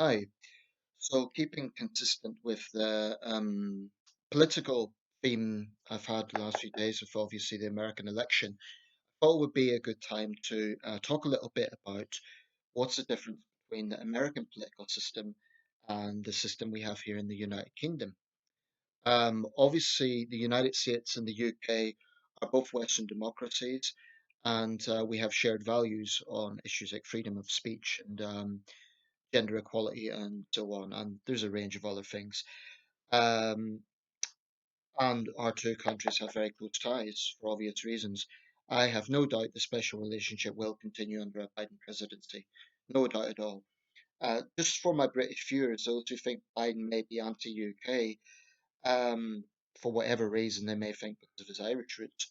Hi. So, keeping consistent with the political theme I've had the last few days with obviously the American election, I thought it would be a good time to talk a little bit about what's the difference between the American political system and the system we have here in the United Kingdom. Obviously, the United States and the UK are both Western democracies, and we have shared values on issues like freedom of speech and gender equality and so on. And there's a range of other things. Um, and our two countries have very close ties for obvious reasons. I have no doubt the special relationship will continue under a Biden presidency. No doubt at all. Just for my British viewers, those who think Biden may be anti-UK, um, for whatever reason they may think because of his Irish roots.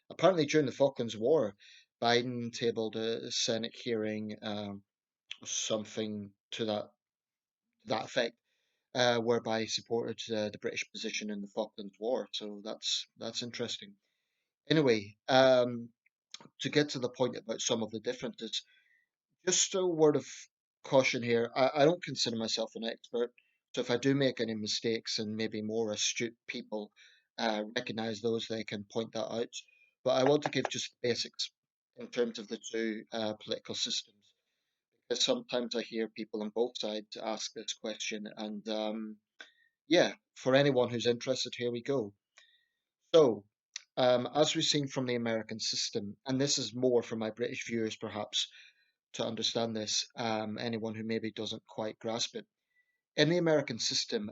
Apparently, during the Falklands War, Biden tabled a Senate hearing, something to that effect, whereby he supported the British position in the Falklands War. So that's interesting. Anyway, to get to the point about some of the differences, just a word of caution here. I don't consider myself an expert, so if I do make any mistakes and maybe more astute people recognize those, they can point that out. But I want to give just basics in terms of the two political systems, because sometimes I hear people on both sides ask this question, and yeah, for anyone who's interested, here we go. So, as we've seen from the American system, and this is more for my British viewers perhaps to understand this, anyone who maybe doesn't quite grasp it. In the American system,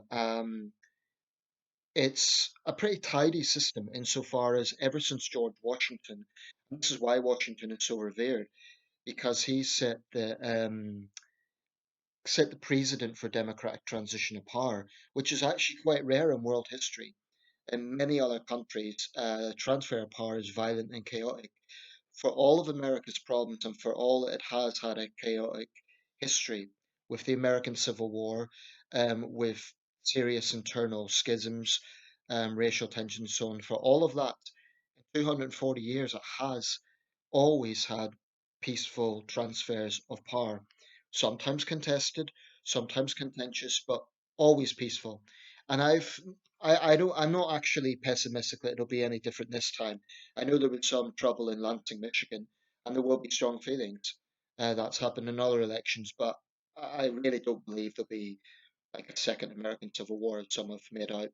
it's a pretty tidy system insofar as ever since George Washington, and this is why Washington is so revered, because he set the precedent for democratic transition of power, which is actually quite rare in world history. In many other countries, transfer of power is violent and chaotic. For all of America's problems and for all it has had a chaotic history with the American Civil War, with serious internal schisms, racial tensions, so on, for all of that, in 240 years, it has always had peaceful transfers of power, sometimes contested, sometimes contentious, but always peaceful. And I'm not actually pessimistic that it'll be any different this time. I know there was some trouble in Lansing, Michigan, and there will be strong feelings. That's happened in other elections, but I really don't believe there'll be like a second American Civil War, as some have made out.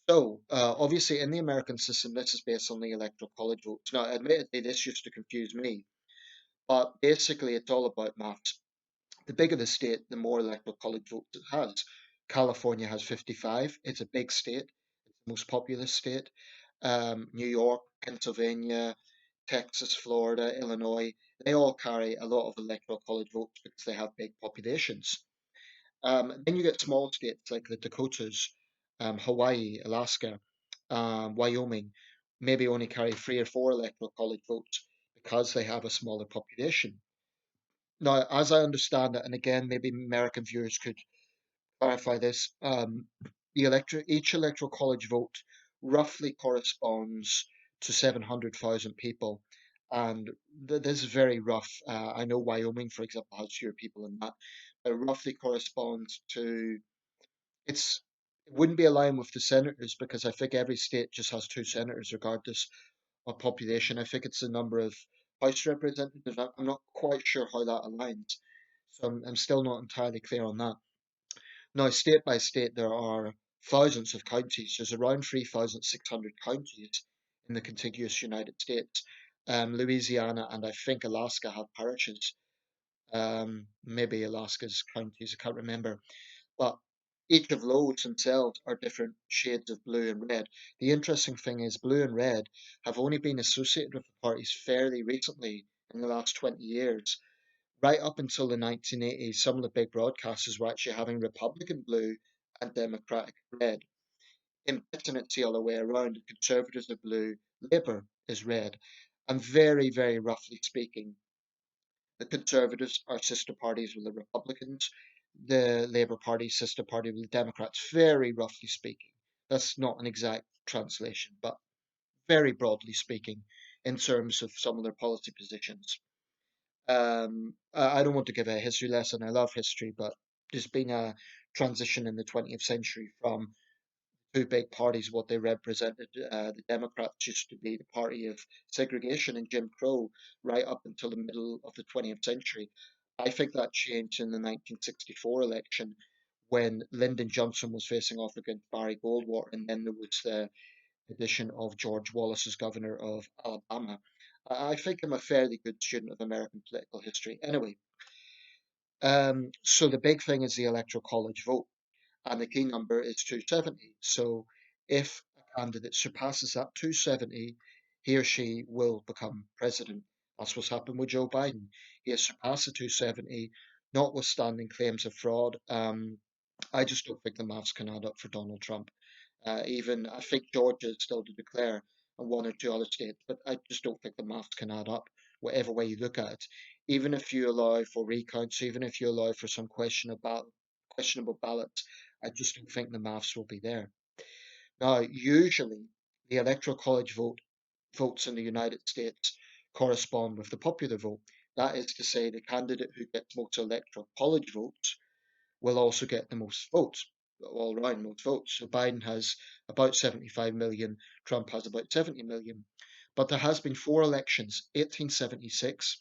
So, obviously, in the American system, this is based on the Electoral College votes. Now, admittedly, this used to confuse me, but basically, it's all about maths. The bigger the state, the more Electoral College votes it has. California has 55. It's a big state, it's the most populous state. New York, Pennsylvania, Texas, Florida, Illinois, they all carry a lot of Electoral College votes because they have big populations. Then you get small states like the Dakotas, Hawaii, Alaska, Wyoming, maybe only carry 3 or 4 electoral college votes because they have a smaller population. Now, as I understand it, and again, maybe American viewers could clarify this, each electoral college vote roughly corresponds to 700,000 people. And this is very rough. I know Wyoming, for example, has fewer people than that. It roughly corresponds to it's it wouldn't be aligned with the senators because I think every state just has 2 senators regardless of population. I think it's the number of House representatives. I'm not quite sure how that aligns, so I'm still not entirely clear on that. Now, state by state, there are thousands of counties. There's around 3,600 counties in the contiguous United States. Louisiana and I think Alaska have parishes. Maybe Alaska's counties, I can't remember. But each of those themselves are different shades of blue and red. The interesting thing is, blue and red have only been associated with the parties fairly recently in the last 20 years. Right up until the 1980s, some of the big broadcasters were actually having Republican blue and Democratic red. In Britain, it's the other way around. The Conservatives are blue, Labour is red. And very, very roughly speaking, the Conservatives are sister parties with the Republicans, the Labour Party sister party with the Democrats, very roughly speaking. That's not an exact translation, but very broadly speaking, in terms of some of their policy positions. I don't want to give a history lesson. I love history, but there's been a transition in the 20th century from two big parties, what they represented. The Democrats used to be the party of segregation and Jim Crow right up until the middle of the 20th century. I think that changed in the 1964 election when Lyndon Johnson was facing off against Barry Goldwater, and then there was the addition of George Wallace as governor of Alabama. I think I'm a fairly good student of American political history. Anyway, so the big thing is the Electoral College vote, and the key number is 270. So if a candidate surpasses that 270, he or she will become president. That's what's happened with Joe Biden. He has surpassed the 270, notwithstanding claims of fraud. I just don't think the maths can add up for Donald Trump. Even I think Georgia is still to declare, and one or two other states, but I just don't think the maths can add up, whatever way you look at it. Even if you allow for recounts, even if you allow for some questionable ballots, I just don't think the maths will be there. Now, usually, the Electoral College votes in the United States correspond with the popular vote. That is to say, the candidate who gets most Electoral College votes will also get the most votes, all around most votes. So Biden has about 75 million, Trump has about 70 million. But there has been four elections: 1876,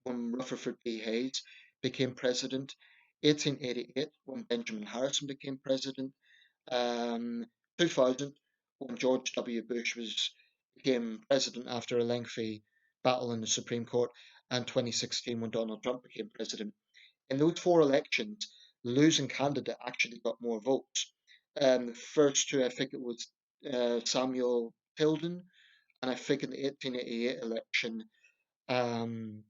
when Rutherford B. Hayes became president; 1888, when Benjamin Harrison became president; um, 2000, when George W. Bush became president after a lengthy battle in the Supreme Court; and 2016, when Donald Trump became president. In those four elections, the losing candidate actually got more votes. The first two, I think it was Samuel Tilden, and I think in the 1888 election, um,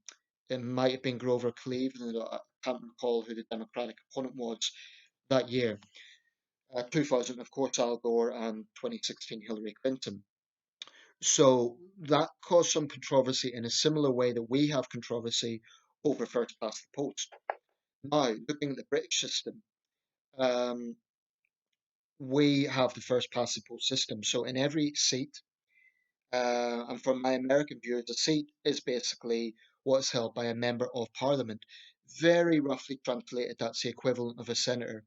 it might have been Grover Cleveland. I can't recall who the Democratic opponent was that year. 2000, of course, Al Gore, and 2016, Hillary Clinton. So that caused some controversy in a similar way that we have controversy over first past the post. Now, looking at the British system, um, we have the first past the post system. So in every seat, and from my American viewers, a seat is basically what is held by a member of parliament. Very roughly translated, that's the equivalent of a senator,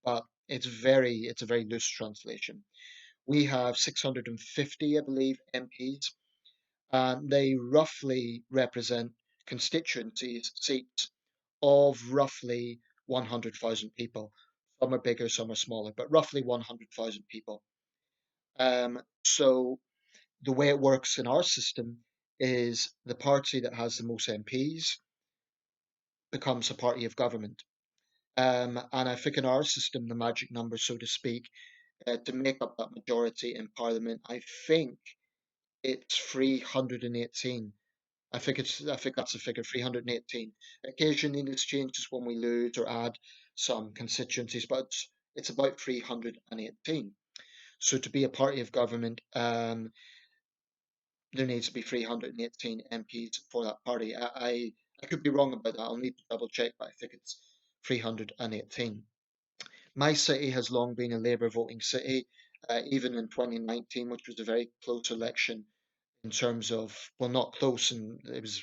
but it's a very loose translation. We have 650, I believe, MPs, and they roughly represent constituencies, seats of roughly 100,000 people. Some are bigger, some are smaller, but roughly 100,000 people. So the way it works in our system is the party that has the most MPs becomes a party of government. And I think in our system, the magic number, so to speak, to make up that majority in Parliament, I think it's 318. I think that's the figure, 318. Occasionally this changes when we lose or add some constituencies, but it's about 318. So to be a party of government, there needs to be 318 MPs for that party. I could be wrong about that. I'll need to double check, but I think it's 318. My city has long been a Labour voting city, even in 2019, which was a very close election in terms of, well, not close, and it was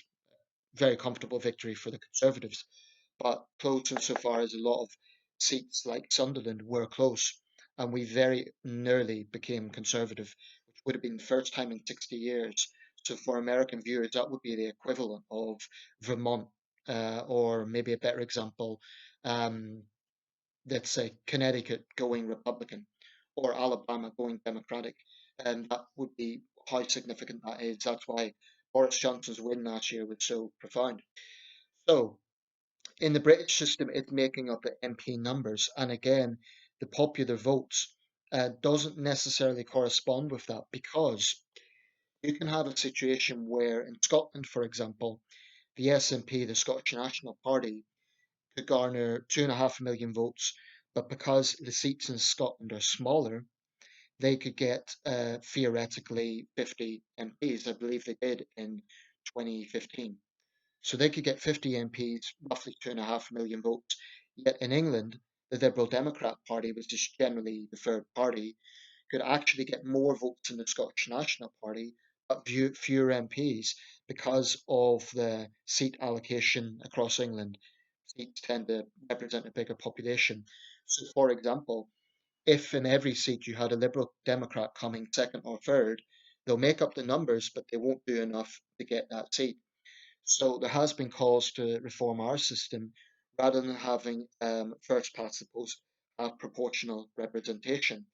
very comfortable victory for the Conservatives, but close insofar as a lot of seats like Sunderland were close, and we very nearly became Conservative, which would have been the first time in 60 years. So for American viewers, that would be the equivalent of Vermont, or maybe a better example, um, let's say Connecticut going Republican, or Alabama going Democratic, and that would be how significant that is. That's why Boris Johnson's win last year was so profound. So in the British system, it's making up the MP numbers, and again, the popular votes doesn't necessarily correspond with that, because you can have a situation where in Scotland, for example, the SNP, the Scottish National Party, could garner 2.5 million votes, but because the seats in Scotland are smaller, they could get theoretically 50 MPs. I believe they did in 2015. So they could get 50 MPs, roughly 2.5 million votes. Yet in England, the Liberal Democrat Party, which is generally the third party, could actually get more votes than the Scottish National Party, but fewer MPs because of the seat allocation across England. Seats tend to represent a bigger population. So, for example, if in every seat you had a Liberal Democrat coming second or third, they'll make up the numbers, but they won't do enough to get that seat. So there has been calls to reform our system rather than having first past the post have proportional representation.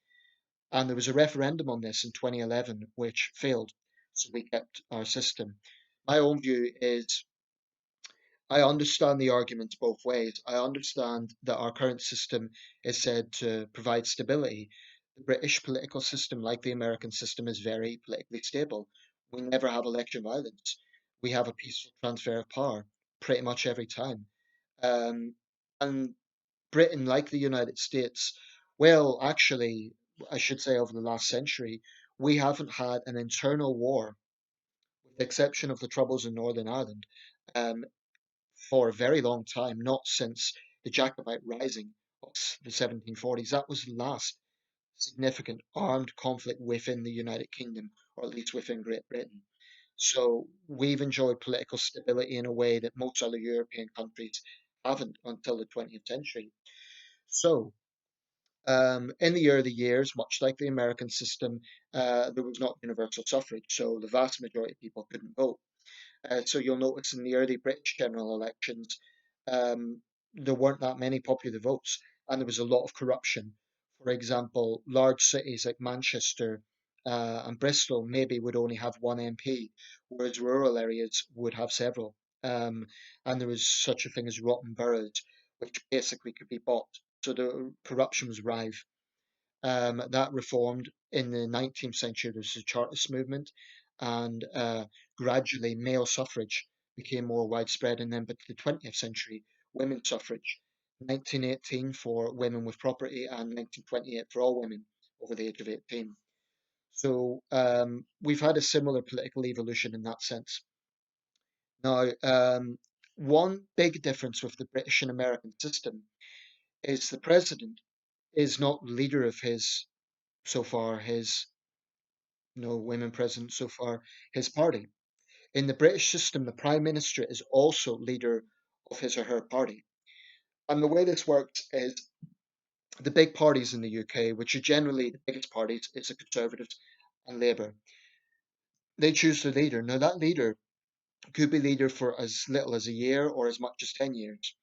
And there was a referendum on this in 2011, which failed. So we kept our system. My own view is I understand the arguments both ways. I understand that our current system is said to provide stability. The British political system, like the American system, is very politically stable. We never have election violence. We have a peaceful transfer of power pretty much every time. Um, and Britain, like the United States, well, actually, I should say over the last century, we haven't had an internal war, with the exception of the Troubles in Northern Ireland, um, for a very long time, not since the Jacobite Rising of the 1740s. That was the last significant armed conflict within the United Kingdom, or at least within Great Britain. So we've enjoyed political stability in a way that most other European countries haven't until the 20th century. So in the early years, much like the American system, there was not universal suffrage, so the vast majority of people couldn't vote. So you'll notice in the early British general elections, um, there weren't that many popular votes, and there was a lot of corruption. For example, large cities like Manchester and Bristol maybe would only have one MP, whereas rural areas would have several. Um, and there was such a thing as rotten boroughs, which basically could be bought. So the corruption was rife. That reformed in the 19th century. There was the Chartist movement, and gradually male suffrage became more widespread. And then, but the 20th century, women's suffrage, 1918 for women with property, and 1928 for all women over the age of 18. So we've had a similar political evolution in that sense. Now, one big difference with the British and American system is the president is not leader of his so far his no women president so far his party. In the British system, the Prime Minister is also leader of his or her party. And the way this works is the big parties in the UK, which are generally the biggest parties, is the Conservatives and Labour. They choose their leader. Now, that leader could be leader for as little as a year or as much as 10 years,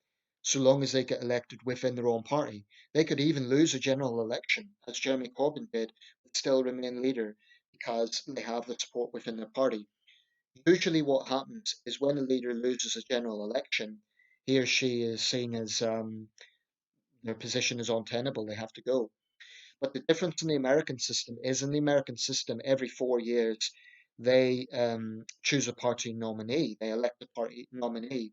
so long as they get elected within their own party. They could even lose a general election, as Jeremy Corbyn did, but still remain leader because they have the support within their party. Usually, what happens is when a leader loses a general election, he or she is seen as their position is untenable, they have to go. But the difference in the American system is in the American system, every 4 years, they choose a party nominee, they elect a party nominee.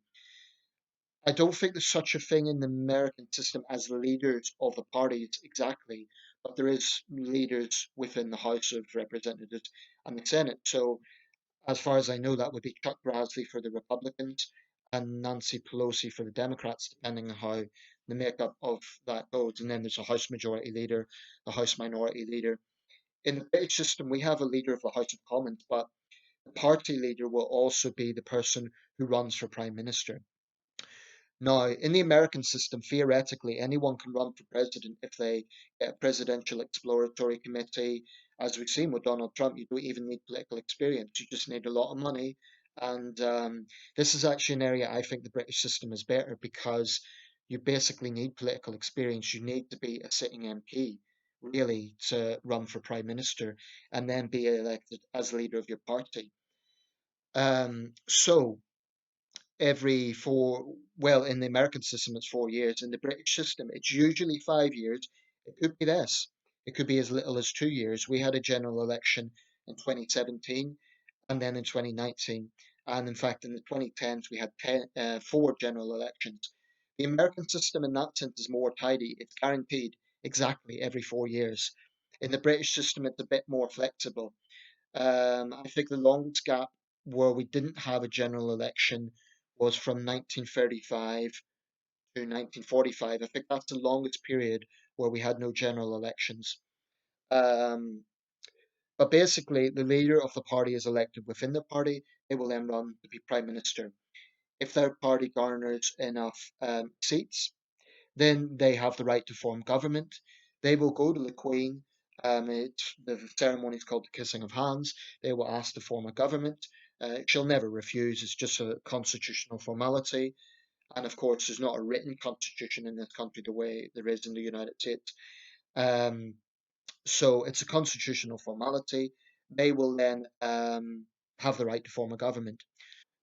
I don't think there's such a thing in the American system as leaders of the parties exactly, but there is leaders within the House of Representatives and the Senate. So as far as I know, that would be Chuck Grassley for the Republicans and Nancy Pelosi for the Democrats, depending on how the makeup of that goes. And then there's a House Majority Leader, a House Minority Leader. In the British system, we have a leader of the House of Commons, but the party leader will also be the person who runs for Prime Minister. Now, in the American system, theoretically, anyone can run for president if they get a presidential exploratory committee. As we've seen with Donald Trump, you don't even need political experience, you just need a lot of money. And this is actually an area I think the British system is better because you basically need political experience. You need to be a sitting MP, really, to run for prime minister and then be elected as leader of your party. So, every well, in the American system, it's 4 years. In the British system, it's usually 5 years. It could be less. It could be as little as 2 years. We had a general election in 2017 and then in 2019. And in fact, in the 2010s, we had four general elections. The American system, in that sense, is more tidy. It's guaranteed exactly every 4 years. In the British system, it's a bit more flexible. I think the longest gap where we didn't have a general election was from 1935 to 1945. I think that's the longest period where we had no general elections. Um, But basically, the leader of the party is elected within the party. They will then run to be prime minister. If their party garners enough seats, then they have the right to form government. They will go to the Queen. The ceremony is called the kissing of hands. They will ask to form a government. She'll never refuse. It's just a constitutional formality. And of course, there's not a written constitution in this country the way there is in the United States. Um, so it's a constitutional formality. They will then have the right to form a government.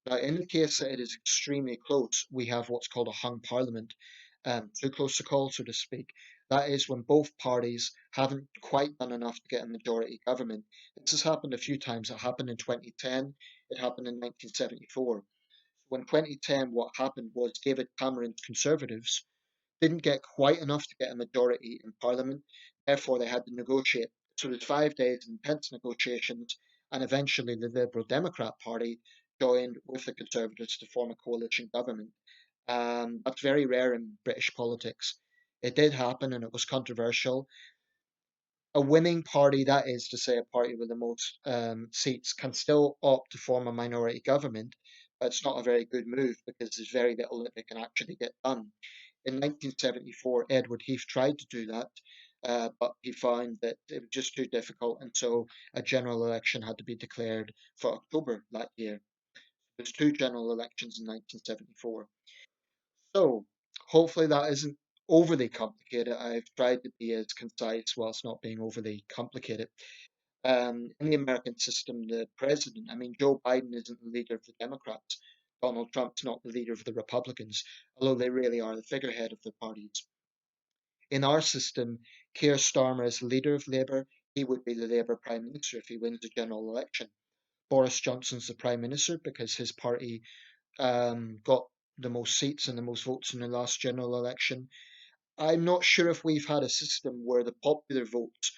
Now, in the case that it is extremely close, we have what's called a hung parliament, too close to call, so to speak. That is when both parties haven't quite done enough to get a majority government. This has happened a few times. It happened in 2010, it happened in 1974. So in 2010, what happened was David Cameron's Conservatives didn't get quite enough to get a majority in Parliament, therefore they had to negotiate. So there's 5 days of intense negotiations, and eventually the Liberal Democrat Party joined with the Conservatives to form a coalition government. That's very rare in British politics. It did happen and it was controversial. A winning party, that is to say, a party with the most seats, can still opt to form a minority government, but it's not a very good move because there's very little that they can actually get done. In 1974, Edward Heath tried to do that, but he found that it was just too difficult, and so a general election had to be declared for October that year. There's two general elections in 1974. So hopefully that isn't overly complicated. I've tried to be as concise whilst not being overly complicated. In the American system, the president, I mean, Joe Biden isn't the leader of the Democrats. Donald Trump's not the leader of the Republicans, although they really are the figurehead of the parties. In our system, Keir Starmer is the leader of Labour. He would be the Labour Prime Minister if he wins the general election. Boris Johnson's the Prime Minister because his party got the most seats and the most votes in the last general election. I'm not sure if we've had a system where the popular vote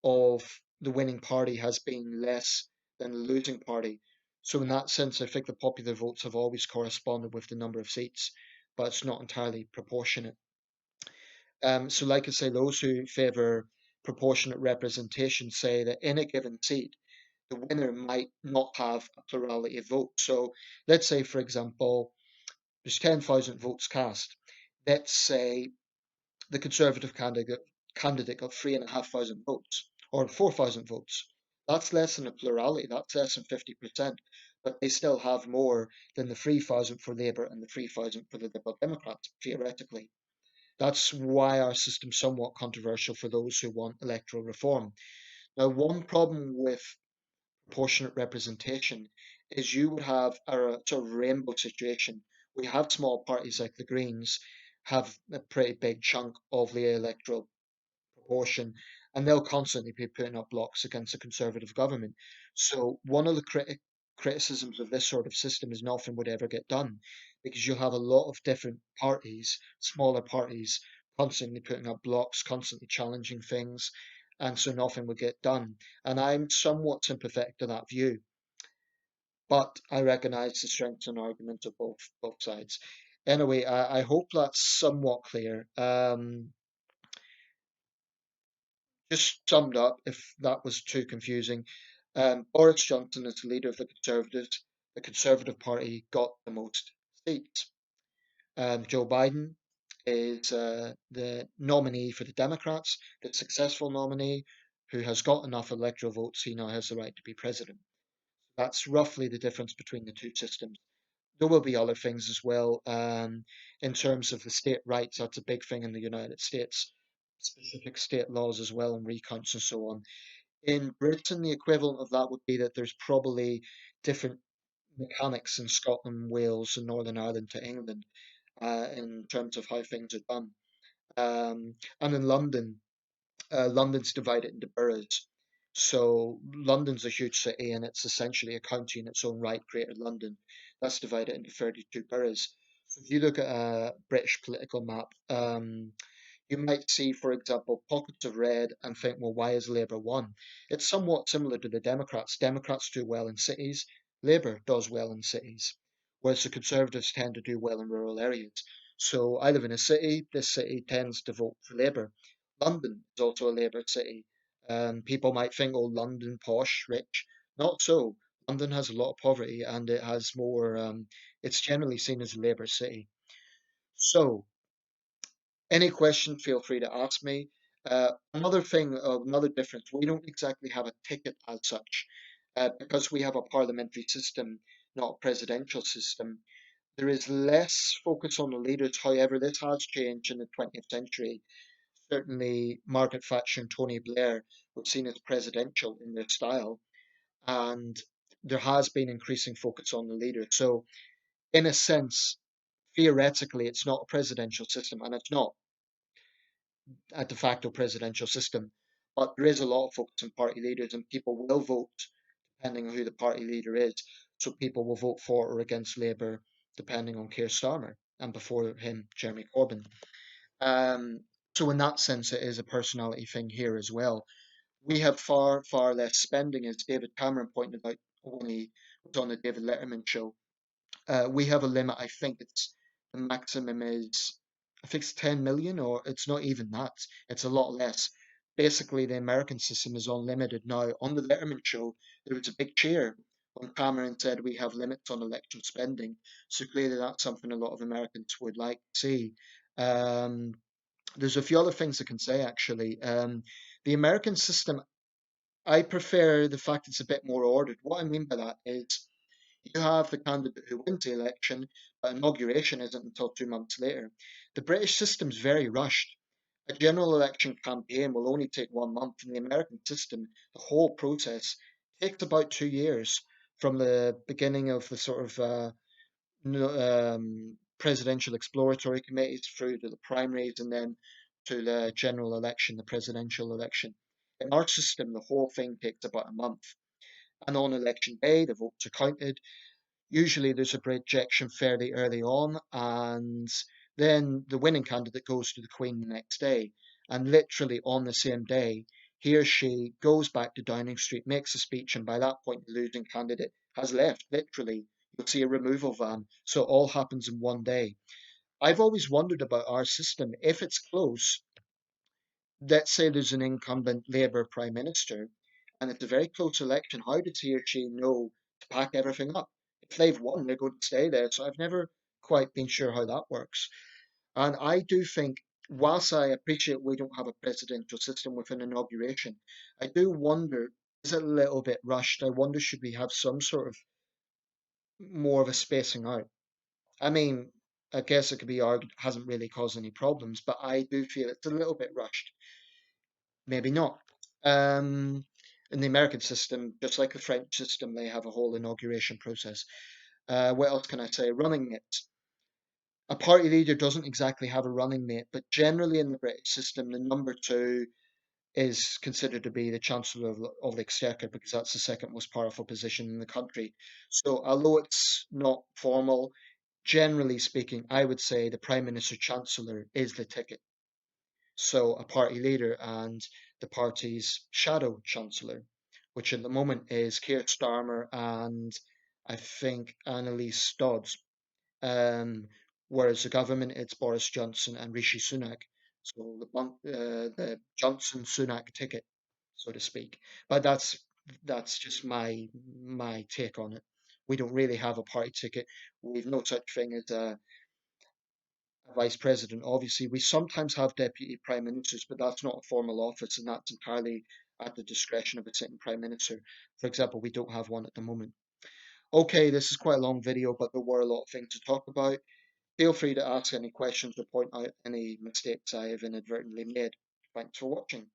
of the winning party has been less than the losing party. So in that sense, I think the popular votes have always corresponded with the number of seats, but it's not entirely proportionate. So like I say, those who favour proportionate representation say that in a given seat, the winner might not have a plurality of votes. So let's say, for example, there's 10,000 votes cast. Let's say the Conservative candidate got 3,500 votes or 4,000 votes. That's less than a plurality, that's less than 50%, but they still have more than the 3,000 for Labour and the 3,000 for the Liberal Democrats, theoretically. That's why our system's somewhat controversial for those who want electoral reform. Now, one problem with proportionate representation is you would have a sort of rainbow situation. We have small parties like the Greens have a pretty big chunk of the electoral proportion, and they'll constantly be putting up blocks against a Conservative government. So one of the criticisms of this sort of system is nothing would ever get done because you'll have a lot of different parties, smaller parties, constantly putting up blocks, constantly challenging things, and so nothing would get done. And I'm somewhat sympathetic to that view, but I recognise the strengths and arguments of both sides. Anyway, I hope that's somewhat clear. Just summed up, if that was too confusing, Boris Johnson is the leader of the Conservatives. The Conservative Party got the most seats. Joe Biden is the nominee for the Democrats, the successful nominee who has got enough electoral votes, he now has the right to be president. That's roughly the difference between the two systems. There will be other things as well. In terms of the state rights, that's a big thing in the United States, specific state laws as well, and recounts and so on. In Britain, the equivalent of that would be that there's probably different mechanics in Scotland, Wales, and Northern Ireland to England in terms of how things are done. And in London, London's divided into boroughs. So London's a huge city and it's essentially a county in its own right, Greater London. That's divided into 32 boroughs. So if you look at a British political map, you might see, for example, pockets of red and think, well, why is Labour won? It's somewhat similar to the Democrats. Democrats do well in cities, Labour does well in cities, whereas the Conservatives tend to do well in rural areas. So I live in a city, this city tends to vote for Labour. London is also a Labour city. People might think, oh, London, posh, rich. Not so. London has a lot of poverty and it has more, it's generally seen as a Labour city. So, any question, feel free to ask me. Another thing, another difference, we don't exactly have a ticket as such. Because we have a parliamentary system, not a presidential system, there is less focus on the leaders. However, this has changed in the 20th century. Certainly, Margaret Thatcher and Tony Blair were seen as presidential in their style, and there has been increasing focus on the leader. So, in a sense, theoretically, it's not a presidential system, and it's not a de facto presidential system. But there is a lot of focus on party leaders, and people will vote depending on who the party leader is. So people will vote for or against Labour depending on Keir Starmer, and before him, Jeremy Corbyn. Um, so in that sense, it is a personality thing here as well. We have far, far less spending, as David Cameron pointed out when he was on the David Letterman show. We have a limit. I think it's the maximum is, I think it's 10 million, or it's not even that. It's a lot less. Basically, the American system is unlimited now. On the Letterman show, there was a big cheer when Cameron said we have limits on election spending. So clearly, that's something a lot of Americans would like to see. Um, there's a few other things I can say actually. The American system, I prefer the fact it's a bit more ordered. What I mean by that is you have the candidate who wins the election, but inauguration isn't until 2 months later. The British system's very rushed. A general election campaign will only take 1 month. In the American system, the whole process takes about 2 years from the beginning of the sort of presidential exploratory committees through to the primaries and then to the general election, the presidential election. In our system, the whole thing takes about a month. And on election day, the votes are counted. Usually there's a projection fairly early on, and then the winning candidate goes to the Queen the next day. And literally on the same day, he or she goes back to Downing Street, makes a speech, and by that point, the losing candidate has left. Literally, you'll see a removal van. So it all happens in one day. I've always wondered about our system. If it's close, let's say there's an incumbent Labour Prime Minister, and it's a very close election, how does he or she know to pack everything up? If they've won, they're going to stay there. So I've never quite been sure how that works. And I do think, whilst I appreciate we don't have a presidential system with an inauguration, I do wonder, is it a little bit rushed? I wonder, should we have some sort of more of a spacing out? I mean, I guess it could be argued hasn't really caused any problems, but I do feel it's a little bit rushed. Maybe not. Um, in the American system, just like the French system, they have a whole inauguration process. What else can I say? Running mate. A party leader doesn't exactly have a running mate, but generally in the British system, the number two is considered to be the Chancellor of the Exchequer because that's the second most powerful position in the country. So, although it's not formal, generally speaking, I would say the Prime Minister Chancellor is the ticket. So a party leader and the party's shadow chancellor, which at the moment is Keir Starmer and I think Annalise Dodds. Whereas the government, it's Boris Johnson and Rishi Sunak. So the Johnson Sunak ticket, so to speak. But that's just my take on it. We don't really have a party ticket. We've no such thing as a vice president. Obviously, we sometimes have deputy prime ministers, but that's not a formal office, and that's entirely at the discretion of a sitting prime minister. For example, we don't have one at the moment. Okay, this is quite a long video, but there were a lot of things to talk about. Feel free to ask any questions or point out any mistakes I have inadvertently made. Thanks for watching.